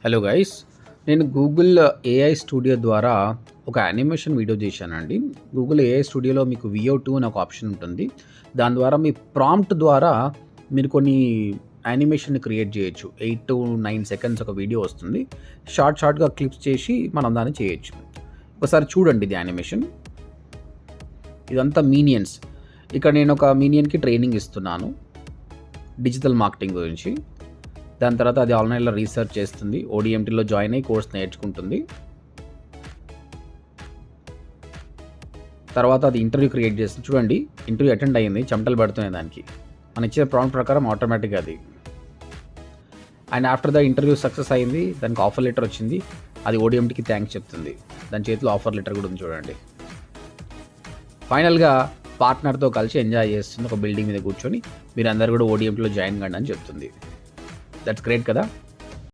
Hello guys, నేను Google AI studio ద్వారా ఒక యానిమేషన్ వీడియో చేశానండి. గూగుల్ ఏఐ స్టూడియోలో మీకు VO2 అని ఒక ఆప్షన్ ఉంటుంది. దాని ద్వారా మీ ప్రాంప్ట్ ద్వారా మీరు కొన్ని యానిమేషన్‌ని క్రియేట్ చేయొచ్చు. 8-9 సెకండ్స్ ఒక వీడియో వస్తుంది. షార్ట్‌గా క్లిప్స్ చేసి మనం దాన్ని చేయొచ్చు. ఒకసారి చూడండి ఇది యానిమేషన్. ఇదంతా మీనియన్స్. ఇక్కడ నేను ఒక మీనియన్‌కి ట్రైనింగ్ ఇస్తున్నాను డిజిటల్ మార్కెటింగ్ గురించి. దాని తర్వాత అది ఆన్లైన్లో రీసెర్చ్ చేస్తుంది, ODMTలో జాయిన్ అయ్యి కోర్స్ నేర్చుకుంటుంది. తర్వాత అది ఇంటర్వ్యూ క్రియేట్ చేస్తుంది. చూడండి, ఇంటర్వ్యూ అటెండ్ అయ్యింది, చెమటలు పడుతున్నాయి దానికి. మనం ఇచ్చే ప్రాంప్ట్ ప్రకారం ఆటోమేటిక్గా అది. And after the interview success అయింది, దానికి ఆఫర్ లెటర్ వచ్చింది. అది ODMTకి థ్యాంక్స్ చెప్తుంది. దాని చేతిలో ఆఫర్ లెటర్ కూడా ఉంది చూడండి. ఫైనల్గా పార్ట్నర్తో కలిసి ఎంజాయ్ చేస్తుంది. ఒక బిల్డింగ్ మీద కూర్చొని మీరందరూ కూడా ODMTలో జాయిన్ కండి అని చెప్తుంది. దట్స్ గ్రేట్ కదా.